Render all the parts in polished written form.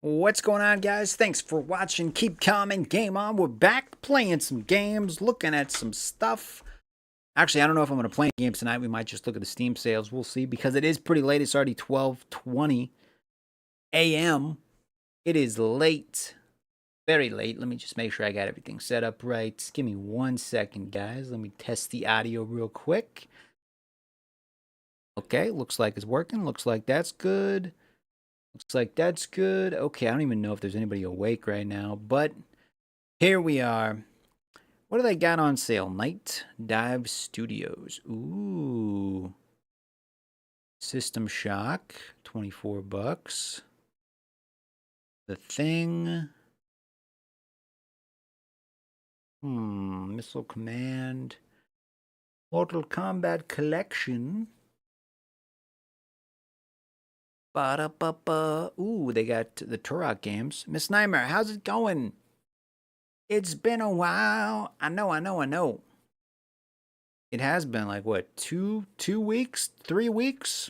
What's going on, guys? Thanks for watching. Keep calm and game on. We're back playing some games, looking at some stuff. Actually, I don't know if I'm going to play games tonight. We might just look at the Steam sales. We'll see, because it is pretty late. It's already 12:20 a.m. It is late. Very late. Let me just make sure I got everything set up right. Give me 1 second, guys. Let me test the audio real quick. Okay, looks like it's working. Looks like that's good. Looks like that's good. Okay, I don't even know if there's anybody awake right now, but here we are. What do they got on sale? Night Dive Studios. Ooh. System Shock, 24 bucks. The Thing. Missile Command. Mortal Kombat Collection. Ba-da-ba-ba. Ooh, they got the Turok games. Miss Nightmare, how's it going? It's been a while. I know. It has been like what, two weeks, 3 weeks?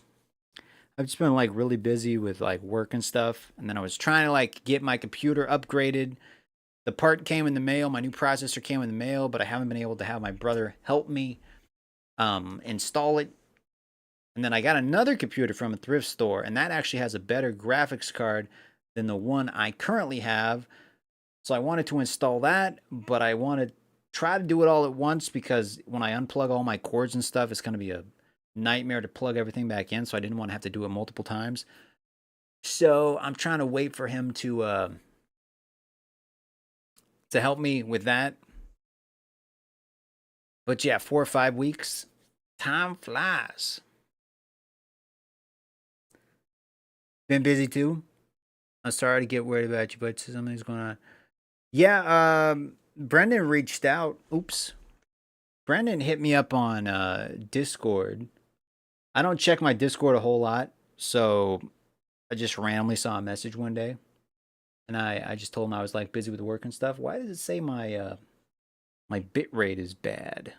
I've just been like really busy with like work and stuff, and then I was trying to like get my computer upgraded. The part came in the mail, my new processor came in the mail, but I haven't been able to have my brother help me install it. And then I got another computer from a thrift store, and that actually has a better graphics card than the one I currently have. So I wanted to install that, but I want to try to do it all at once, because when I unplug all my cords and stuff, it's going to be a nightmare to plug everything back in. So I didn't want to have to do it multiple times. So I'm trying to wait for him to help me with that. But yeah, 4 or 5 weeks, time flies. Been busy too. I'm sorry to get worried about you, but something's going on. Yeah, Brendan reached out. Oops. Brendan hit me up on Discord. I don't check my Discord a whole lot, so I just randomly saw a message one day, and I just told him I was like busy with work and stuff. Why does it say my bit rate is bad?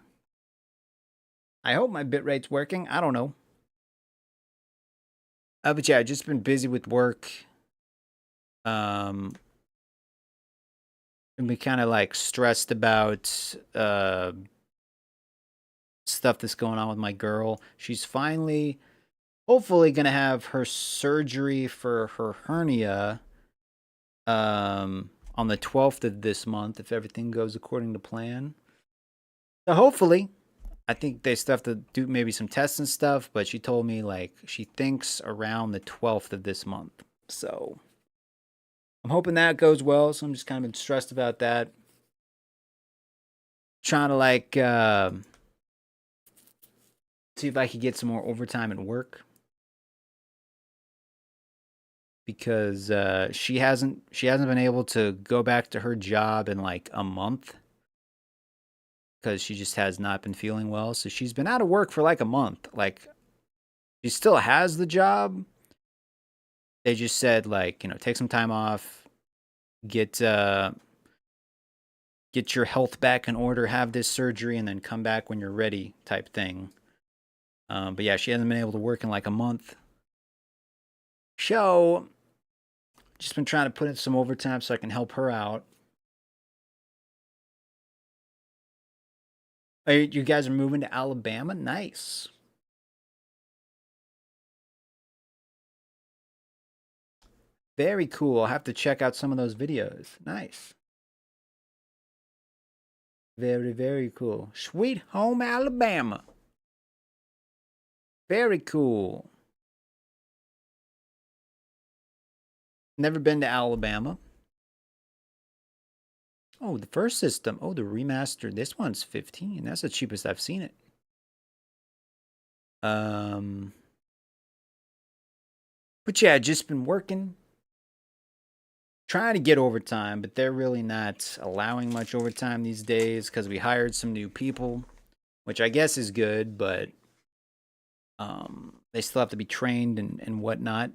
I hope my bit rate's working. I don't know. But yeah, I've just been busy with work. And been kind of like stressed about stuff that's going on with my girl. She's finally, hopefully, gonna have her surgery for her hernia on the 12th of this month, if everything goes according to plan. So hopefully, I think they still have to do maybe some tests and stuff, but she told me like she thinks around the 12th of this month. So I'm hoping that goes well. So I'm just kind of stressed about that. Trying to like see if I could get some more overtime at work, because she hasn't been able to go back to her job in like a month, because she just has not been feeling well. So she's been out of work for like a month. Like, she still has the job. They just said like, take some time off, get get your health back in order, have this surgery, and then come back when you're ready, type thing. But yeah, she hasn't been able to work in like a month. So just been trying to put in some overtime so I can help her out. You guys are moving to Alabama? Nice. Very cool. I'll have to check out some of those videos. Nice. Very, very cool. Sweet home Alabama. Very cool. Never been to Alabama. Oh, the first system. Oh, the remastered. This one's 15. That's the cheapest I've seen it. But yeah, just been working, trying to get overtime, but they're really not allowing much overtime these days, because we hired some new people, which I guess is good, but they still have to be trained and whatnot.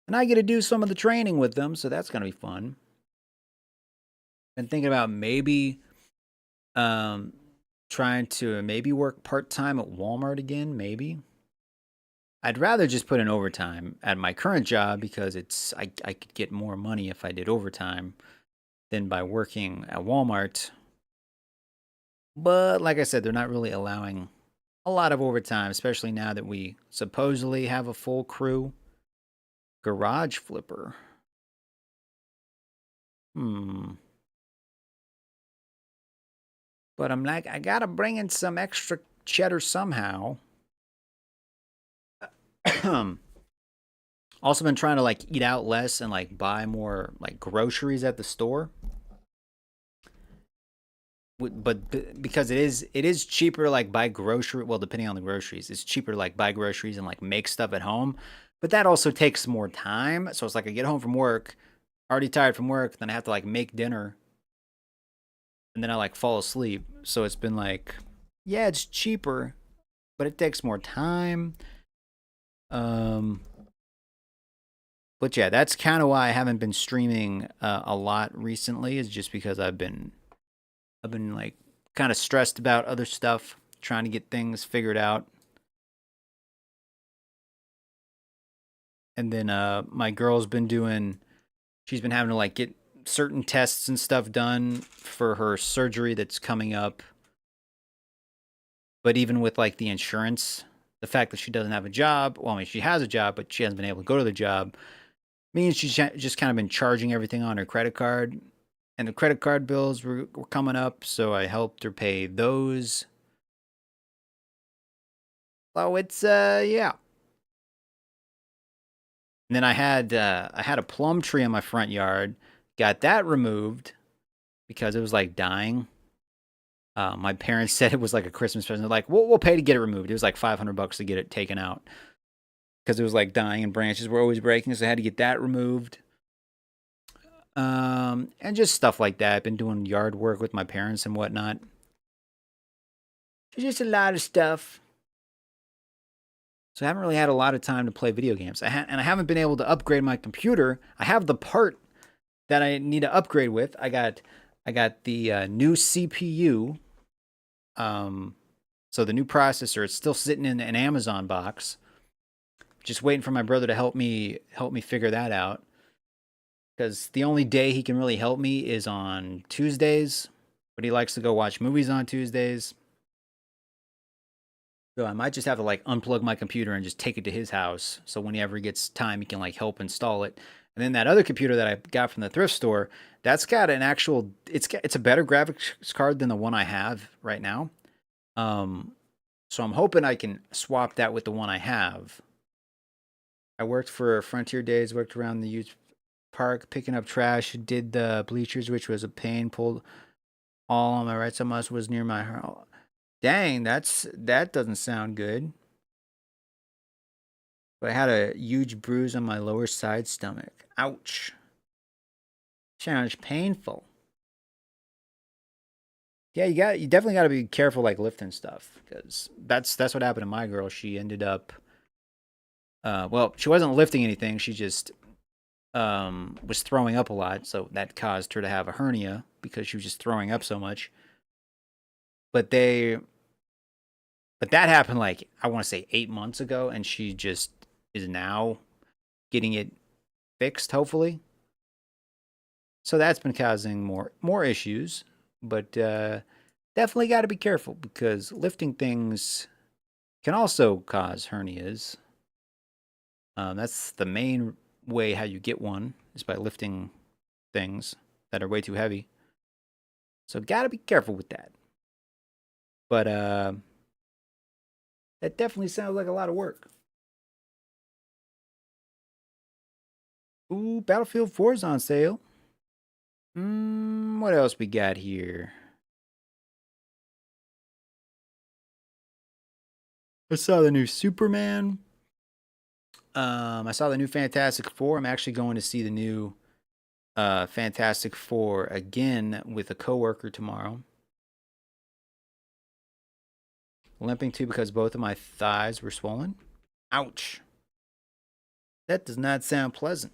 And I get to do some of the training with them, so that's gonna be fun. Been thinking about maybe trying to maybe work part-time at Walmart again, maybe. I'd rather just put in overtime at my current job because I could get more money if I did overtime than by working at Walmart. But like I said, they're not really allowing a lot of overtime, especially now that we supposedly have a full crew. Garage flipper. Hmm. But I'm like, I gotta bring in some extra cheddar somehow. Also been trying to like eat out less and like buy more like groceries at the store. But because it is cheaper to like buy grocery, well, depending on the groceries, it's cheaper to like buy groceries and like make stuff at home. But that also takes more time. So it's like I get home from work, already tired from work, then I have to like make dinner, and then I like fall asleep. So it's been like, yeah, it's cheaper, but it takes more time. Um, but yeah, that's kind of why I haven't been streaming a lot recently. Is just because I've been like kind of stressed about other stuff, trying to get things figured out. And then my girl's been doing she's been having to like get certain tests and stuff done for her surgery that's coming up. But even with like the insurance, the fact that she doesn't have a job, well, I mean, she has a job, but she hasn't been able to go to the job, means she's just kind of been charging everything on her credit card. And the credit card bills were coming up, so I helped her pay those. So it's yeah. And then I had a plum tree in my front yard, got that removed because it was like dying. My parents said it was like a Christmas present. They're like, we'll pay to get it removed. It was like $500 to get it taken out because it was like dying and branches were always breaking, so I had to get that removed. And just stuff like that. I've been doing yard work with my parents and whatnot. Just a lot of stuff. So I haven't really had a lot of time to play video games. And I haven't been able to upgrade my computer. I have the part that I need to upgrade with. I got the new CPU. Um, so the new processor. It's still sitting in an Amazon box. Just waiting for my brother to help me figure that out. Because the only day he can really help me is on Tuesdays, but he likes to go watch movies on Tuesdays. So I might just have to like unplug my computer and just take it to his house. So whenever he gets time, he can like help install it. And then that other computer that I got from the thrift store, that's got an actual. It's a better graphics card than the one I have right now. Um, so I'm hoping I can swap that with the one I have. I worked for Frontier Days, worked around the youth park picking up trash, did the bleachers, which was a pain, pulled all on my right side muscle was near my heart. Dang, that doesn't sound good. But I had a huge bruise on my lower side stomach. Ouch. Sounds painful. Yeah, you definitely got to be careful like lifting stuff because that's what happened to my girl. She ended up well, she wasn't lifting anything. She just was throwing up a lot, so that caused her to have a hernia because she was just throwing up so much. But they but that happened like I want to say 8 months ago, and she just is now getting it fixed, hopefully. So that's been causing more issues, but definitely got to be careful because lifting things can also cause hernias. That's the main way how you get one is by lifting things that are way too heavy. So got to be careful with that. But that definitely sounds like a lot of work. Ooh, Battlefield 4 is on sale. What else we got here? I saw the new Superman. I saw the new Fantastic Four. I'm actually going to see the new Fantastic Four again with a coworker tomorrow. Limping too because both of my thighs were swollen. Ouch. That does not sound pleasant.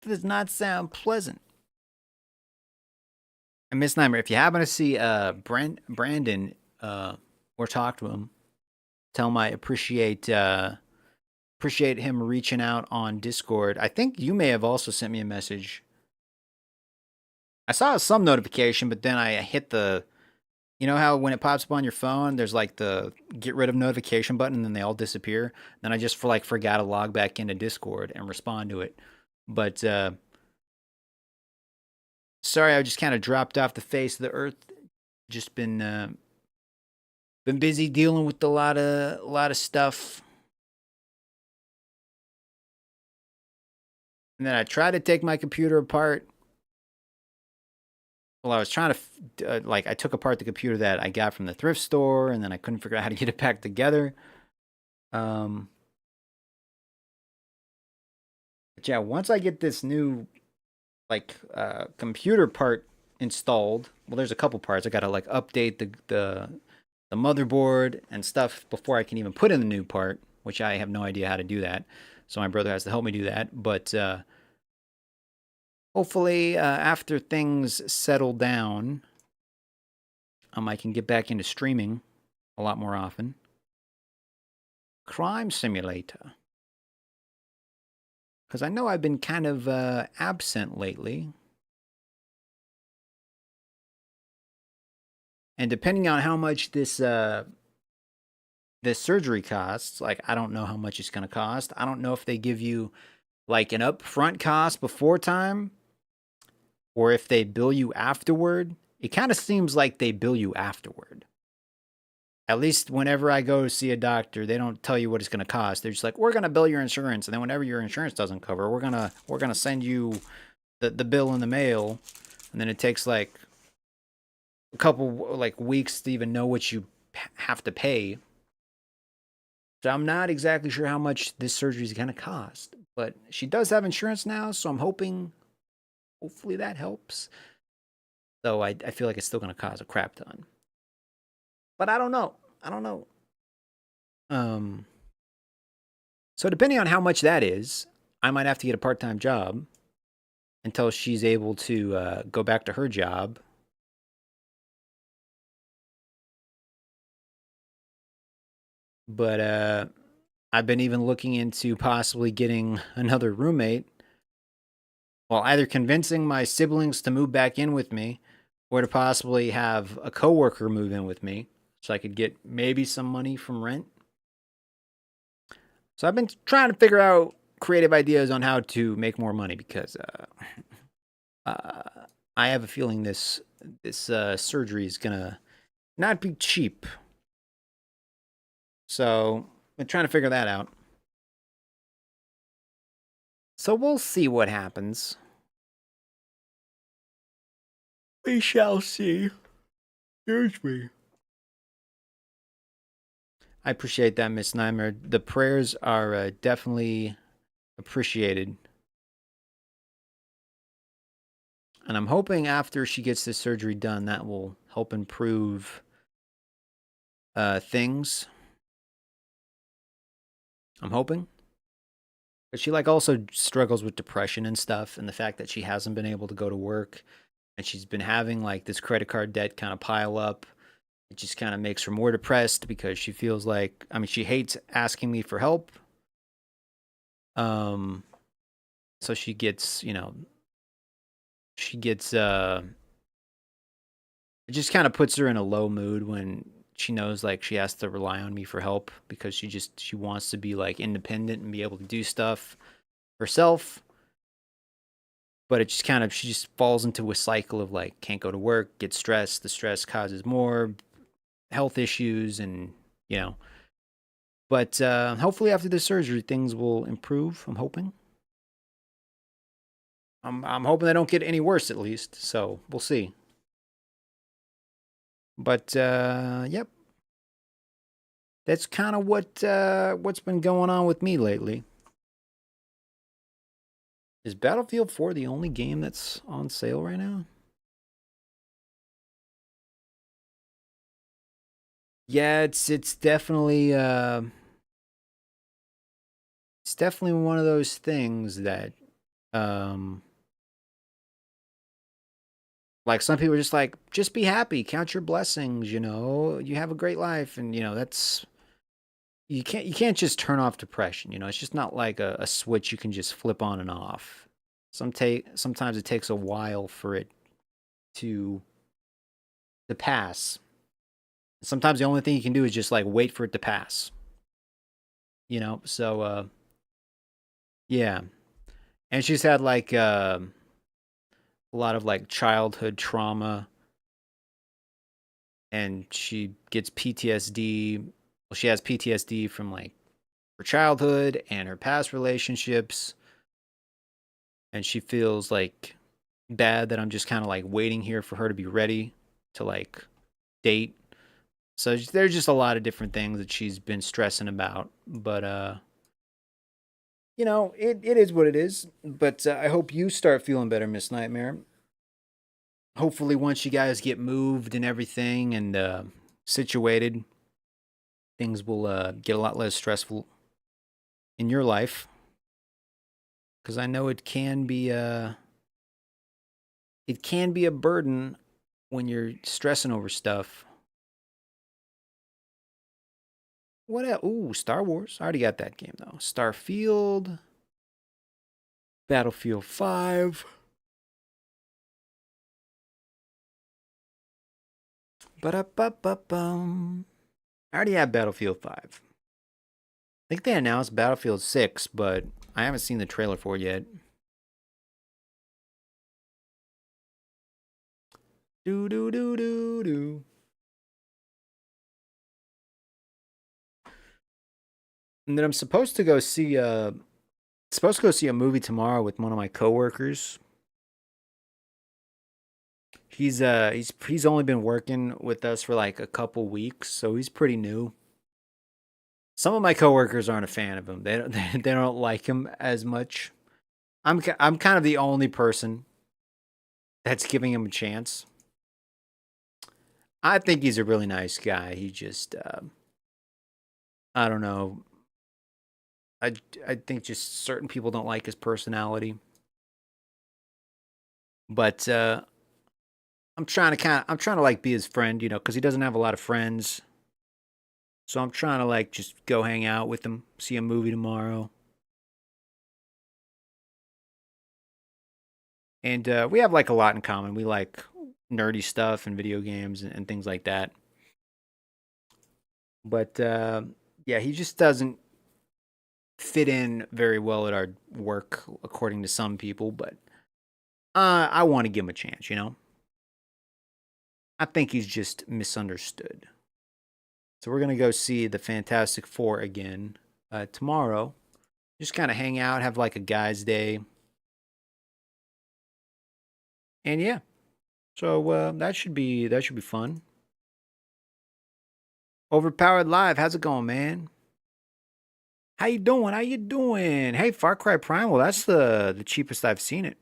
That does not sound pleasant. And Miss Neimer, if you happen to see Brandon or talk to him, Tell him I appreciate him reaching out on Discord. I think you may have also sent me a message. I saw some notification, but then I hit the, you know how when it pops up on your phone, there's like the get rid of notification button, and then they all disappear. Then I just forgot to log back into Discord and respond to it. But sorry, I just kind of dropped off the face of the earth. Just been busy dealing with a lot of stuff. And then I tried to take my computer apart. Well, I was trying to I took apart the computer that I got from the thrift store, and then I couldn't figure out how to get it back together. But yeah, once I get this new computer part installed, well, there's a couple parts. I gotta update the motherboard and stuff before I can even put in the new part, which I have no idea how to do that. So my brother has to help me do that. But hopefully, after things settle down, I can get back into streaming a lot more often. Crime Simulator. Because I know I've been kind of absent lately. And depending on how much this surgery costs, I don't know how much it's going to cost. I don't know if they give you an upfront cost before time, or if they bill you afterward. It kind of seems like they bill you afterward. At least whenever I go see a doctor, they don't tell you what it's going to cost. They're just like, we're going to bill your insurance, and then whenever your insurance doesn't cover, we're gonna send you the bill in the mail, and then it takes a couple weeks to even know what you have to pay. So I'm not exactly sure how much this surgery is going to cost, but she does have insurance now, so I'm hopefully that helps. Though I feel like it's still going to cost a crap ton. But I don't know. So depending on how much that is, I might have to get a part-time job until she's able to go back to her job. But I've been even looking into possibly getting another roommate. Well, either convincing my siblings to move back in with me, or to possibly have a coworker move in with me, so I could get maybe some money from rent. So I've been trying to figure out creative ideas on how to make more money, because I have a feeling this surgery is gonna not be cheap. So I'm trying to figure that out. So we'll see what happens. We shall see. Excuse me. I appreciate that, Miss Neimer. The prayers are definitely appreciated. And I'm hoping after she gets this surgery done, that will help improve things. I'm hoping. But she also struggles with depression and stuff, and the fact that she hasn't been able to go to work, and she's been having this credit card debt kind of pile up. It just kind of makes her more depressed, because she feels she hates asking me for help. So she gets, it just kind of puts her in a low mood when she knows she has to rely on me for help, because she wants to be independent and be able to do stuff herself. But it just she just falls into a cycle of can't go to work, get stressed. The stress causes more health issues, and But hopefully after the surgery, things will improve. I'm hoping. I'm hoping they don't get any worse, at least. So we'll see. But yep, that's kind of what's been going on with me lately. Is Battlefield 4 the only game that's on sale right now? Yeah, it's definitely one of those things that some people are just be happy, count your blessings, you have a great life, and that's you can't just turn off depression. It's just not like a switch you can just flip on and off. Sometimes it takes a while for it to pass. Sometimes the only thing you can do is just like wait for it to pass. So yeah. And she's had like a lot of like childhood trauma, and she gets PTSD. Well, she has PTSD from like her childhood and her past relationships, and she feels like bad that I'm just kind of like waiting here for her to be ready to like date. So there's just a lot of different things that she's been stressing about, but it is what it is. But I hope you start feeling better, Miss Nightmare. Hopefully, once you guys get moved and everything and situated, things will get a lot less stressful in your life. Because I know it can be a burden when you're stressing over stuff. What else? Ooh, Star Wars. I already got that game though. Starfield, Battlefield 5. Ba-da-ba-ba-bum. I already have Battlefield 5. I think they announced Battlefield 6, but I haven't seen the trailer for it yet. Do do do do do. And then I'm supposed to go see a movie tomorrow with one of my coworkers. He's only been working with us for like a couple weeks, so he's pretty new. Some of my coworkers aren't a fan of him. They don't they don't like him as much. I'm kind of the only person that's giving him a chance. I think he's a really nice guy. He just I don't know. I I think just certain people don't like his personality. But I'm trying to like be his friend, cuz he doesn't have a lot of friends. So I'm trying to like just go hang out with him, see a movie tomorrow. And we have like a lot in common. We like nerdy stuff and video games and things like that. But yeah, he just doesn't fit in very well at our work, according to some people. But I want to give him a chance. I think he's just misunderstood. So we're gonna go see the Fantastic Four again tomorrow. Just kind of hang out, have like a guys' day, and yeah. So that should be fun. Overpowered Live, how's it going, man? How you doing? How you doing? Hey, Far Cry Primal, that's the cheapest I've seen it.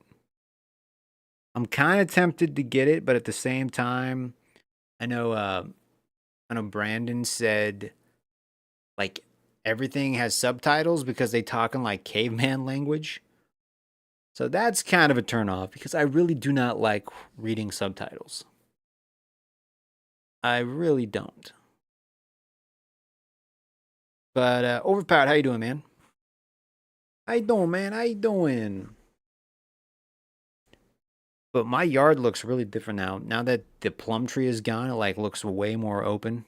I'm kind of tempted to get it, but at the same time, I know I know Brandon said like everything has subtitles because they talk in like caveman language. So that's kind of a turn off because I really do not like reading subtitles. I really don't. But Overpowered, how you doing, man? How you doing, man? How you doing? But my yard looks really different now. Now that the plum tree is gone, it like looks way more open.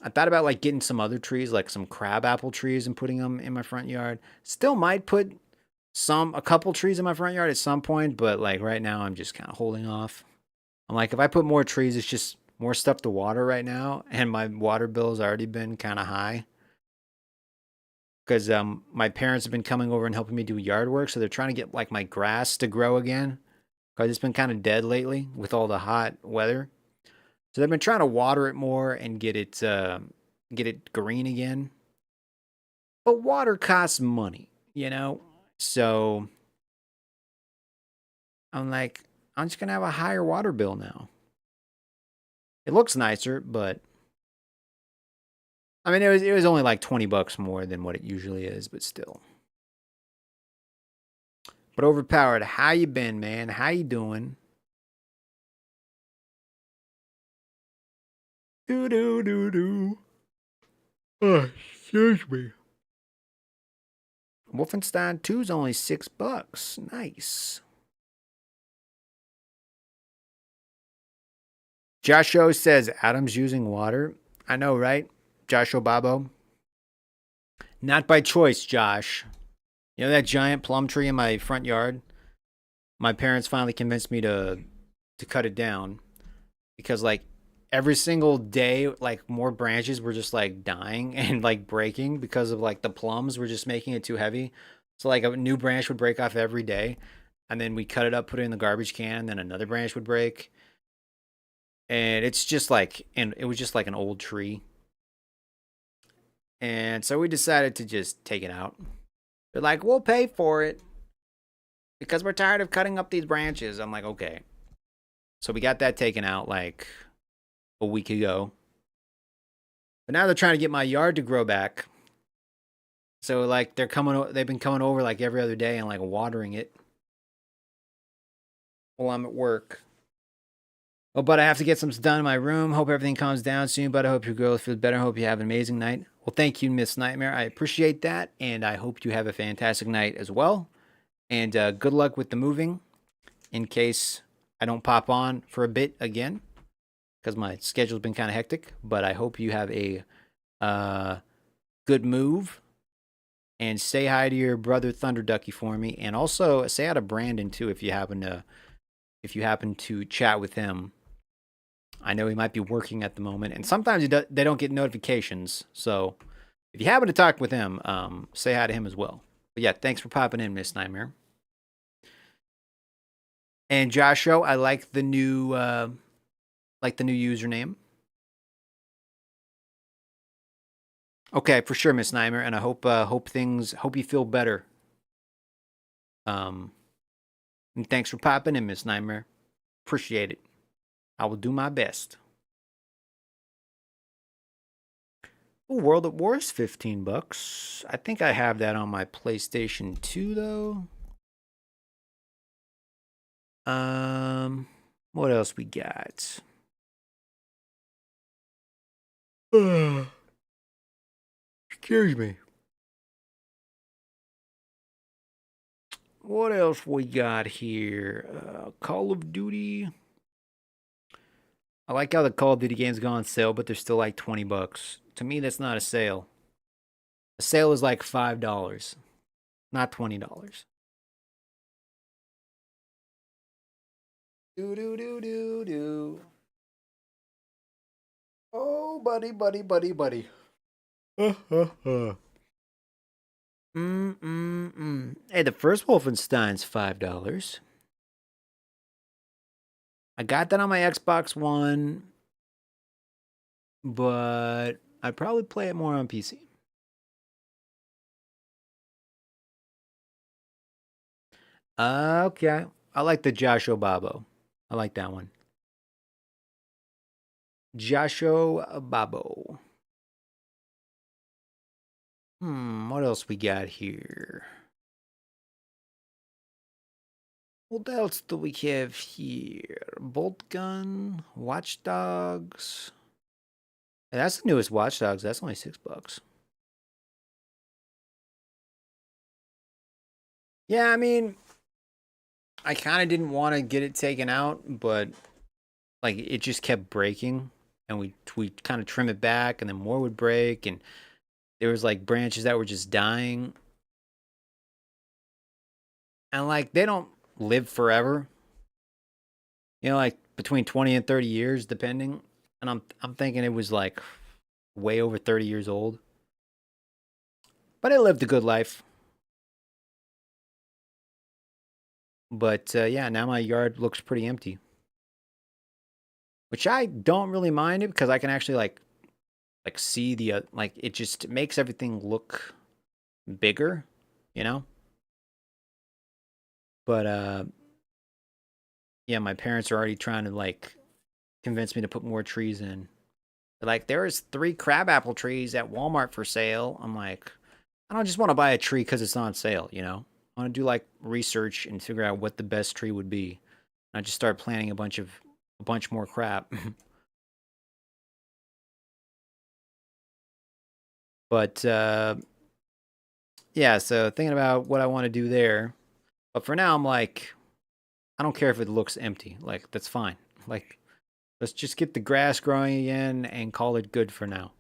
I thought about like getting some other trees, like some crab apple trees, and putting them in my front yard. Still might put a couple trees in my front yard at some point, but like right now, I'm just kind of holding off. I'm like, if I put more trees, it's just more stuff to water right now, and my water bill's already been kind of high because my parents have been coming over and helping me do yard work, so they're trying to get like my grass to grow again because it's been kind of dead lately with all the hot weather. So they've been trying to water it more and get it green again. But water costs money. So I'm like, I'm just gonna have a higher water bill now. It looks nicer, but I mean it was only like $20 more than what it usually is, but still. But Overpowered, how you been, man? How you doing? Do do do do. Excuse me. Wolfenstein 2 is only $6. Nice. Joshua says Adam's using water. I know, right? Joshua Babo. Not by choice, Josh. You know that giant plum tree in my front yard? My parents finally convinced me to cut it down because like every single day like more branches were just like dying and like breaking because of like the plums were just making it too heavy. So like a new branch would break off every day and then we cut it up, put it in the garbage can, and then another branch would break. And it's just like and it was just like an old tree. And so we decided to just take it out. They're like, "We'll pay for it because we're tired of cutting up these branches." I'm like, "Okay." So we got that taken out like a week ago. But now they're trying to get my yard to grow back. So like they've been coming over like every other day and like watering it while I'm at work. Oh, but I have to get some done in my room. Hope everything calms down soon, but I hope your girl feels better. Hope you have an amazing night. Well, thank you, Miss Nightmare. I appreciate that, and I hope you have a fantastic night as well. And good luck with the moving in case I don't pop on for a bit again because my schedule's been kind of hectic. But I hope you have a good move. And say hi to your brother Thunder Ducky for me, and also say hi to Brandon too if you happen to chat with him. I know he might be working at the moment, and sometimes they don't get notifications. So if you happen to talk with him, say hi to him as well. But yeah, thanks for popping in, Miss Nightmare. And Joshua, I like the new username. Okay, for sure, Miss Nightmare, and I hope you feel better. And thanks for popping in, Miss Nightmare. Appreciate it. I will do my best. Ooh, World at War is $15. I think I have that on my PlayStation 2 though. What else we got? Excuse me. What else we got here? Call of Duty. I like how the Call of Duty games go on sale, but they're still like $20. To me, that's not a sale. A sale is like $5, not $20. Do do do do do. Oh, buddy, buddy, buddy, buddy. Hey, the first Wolfenstein's $5. I got that on my Xbox One, but I'd probably play it more on PC. Okay. I like the Joshua Babo. I like that one. Joshua Babo. What else we got here? What else do we have here? Bolt Gun, Watch Dogs. That's the newest Watch Dogs. That's only $6. Yeah, I mean, I kind of didn't want to get it taken out, but like it just kept breaking, and we kind of trim it back, and then more would break, and there was like branches that were just dying, and like they don't live forever. You know, like between 20 and 30 years, depending. And I'm thinking it was like way over 30 years old, but it lived a good life. But yeah, now my yard looks pretty empty, which I don't really mind it because I can actually like see the like it just makes everything look bigger, you know. But yeah, my parents are already trying to like convince me to put more trees in. They're like, there's 3 crabapple trees at Walmart for sale. I'm like, I don't just want to buy a tree because it's on sale, you know. I want to do like research and figure out what the best tree would be. I just start planting a bunch more crap. But yeah, so thinking about what I want to do there. But for now, I'm like, I don't care if it looks empty. Like, that's fine. Like, let's just get the grass growing again and call it good for now.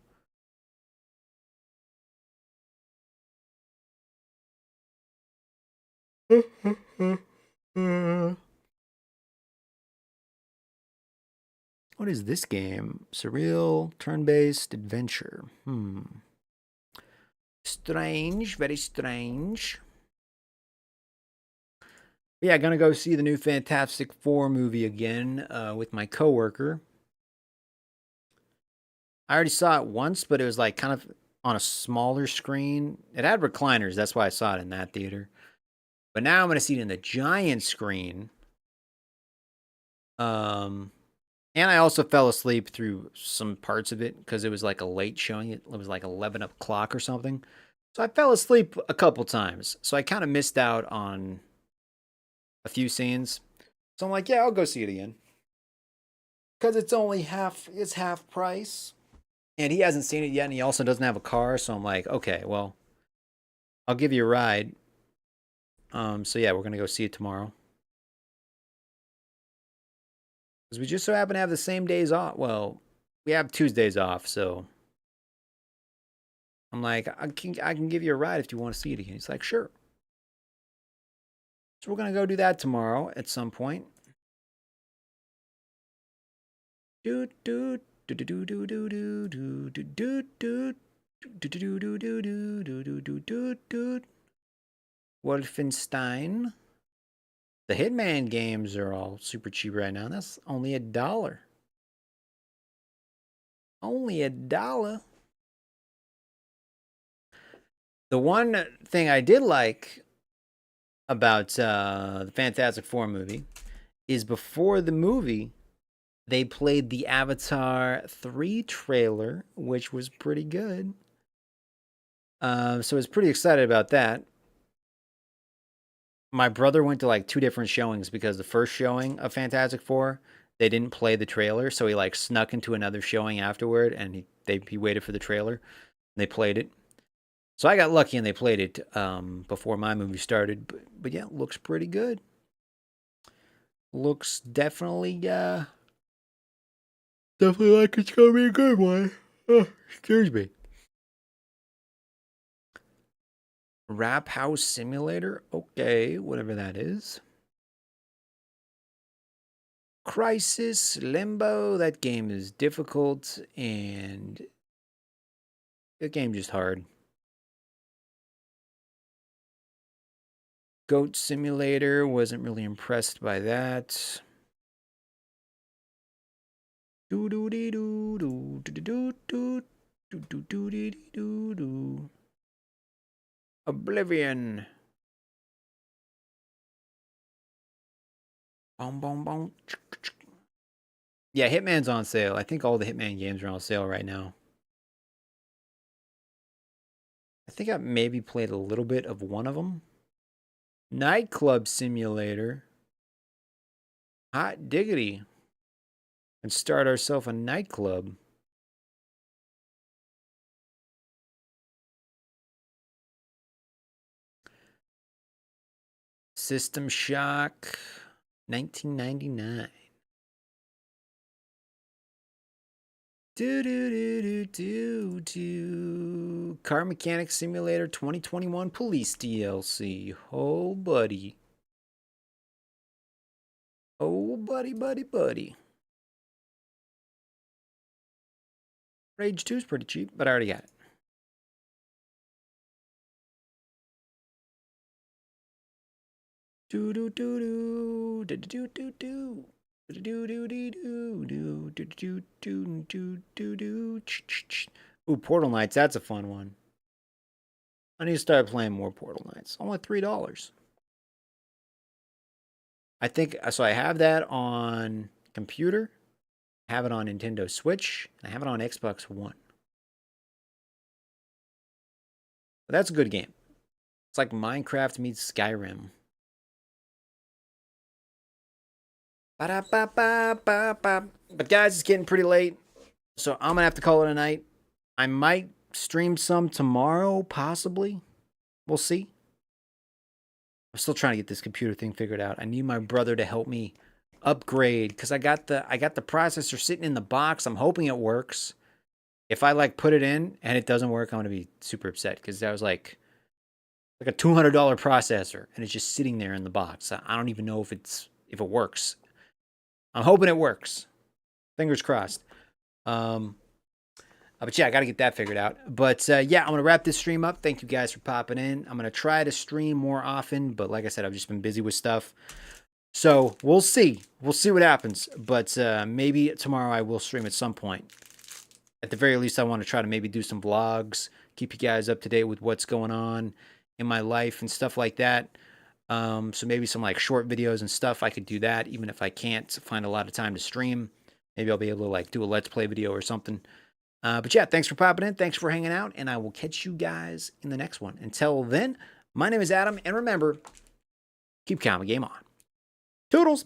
What is this game? Surreal, turn-based adventure. Strange, very strange. Yeah, gonna go see the new Fantastic Four movie again with my coworker. I already saw it once, but it was like kind of on a smaller screen. It had recliners, that's why I saw it in that theater. But now I'm gonna see it in the giant screen. And I also fell asleep through some parts of it because it was like a late showing. It was like 11 o'clock or something. So I fell asleep a couple times. So I kind of missed out on a few scenes. So I'm like, yeah, I'll go see it again. Because it's only half price. And he hasn't seen it yet, and he also doesn't have a car. So I'm like, okay, well, I'll give you a ride. So yeah, we're gonna go see it tomorrow. Because we just so happen to have the same days off. Well, we have Tuesdays off, so I'm like, I can give you a ride if you want to see it again. He's like, sure. So we're gonna go do that tomorrow at some point. Do do do do do do do do do do do do do do do do do do do do. Wolfenstein. The Hitman games are all super cheap right now. That's only $1. Only $1. The one thing I did like about the Fantastic Four movie is before the movie, they played the Avatar 3 trailer, which was pretty good. So I was pretty excited about that. My brother went to like 2 different showings because the first showing of Fantastic Four, they didn't play the trailer, so he like snuck into another showing afterward, and he waited for the trailer. And they played it. So I got lucky and they played it before my movie started. But yeah, looks pretty good. Looks definitely like it's gonna be a good one. Oh, excuse me. Rap House Simulator? Okay, whatever that is. Crisis, Limbo, that game is difficult and the game just hard. Goat Simulator, wasn't really impressed by that. Do do dee do do do do do do do do dee do do. Oblivion. Boom boom boom. Yeah, Hitman's on sale. I think all the Hitman games are on sale right now. I think I maybe played a little bit of one of them. Nightclub Simulator. Hot diggity. And start ourselves a nightclub. System Shock 1999. Do. Car Mechanic Simulator 2021 Police DLC. Oh, buddy. Oh, buddy. Rage 2 is pretty cheap, but I already got it. Do. Ooh, Portal Knights, that's a fun one. I need to start playing more Portal Knights. Only $3. I think so. I have that on computer, I have it on Nintendo Switch, and I have it on Xbox One. But that's a good game. It's like Minecraft meets Skyrim. But guys, it's getting pretty late, so I'm gonna have to call it a night. I might stream some tomorrow, possibly. We'll see. I'm still trying to get this computer thing figured out. I need my brother to help me upgrade because I got the processor sitting in the box. I'm hoping it works. If I like put it in and it doesn't work, I'm gonna be super upset because that was like a $200 processor and it's just sitting there in the box. I don't even know if it works. I'm hoping it works. Fingers crossed. But yeah, I got to get that figured out. But yeah, I'm going to wrap this stream up. Thank you guys for popping in. I'm going to try to stream more often. But like I said, I've just been busy with stuff. So we'll see. We'll see what happens. But maybe tomorrow I will stream at some point. At the very least, I want to try to maybe do some vlogs. Keep you guys up to date with what's going on in my life and stuff like that. So maybe some like short videos and stuff. I could do that even if I can't find a lot of time to stream. Maybe I'll be able to like do a Let's Play video or something. But yeah, thanks for popping in. Thanks for hanging out. And I will catch you guys in the next one. Until then, my name is Adam. And remember, keep Comic Game on. Toodles!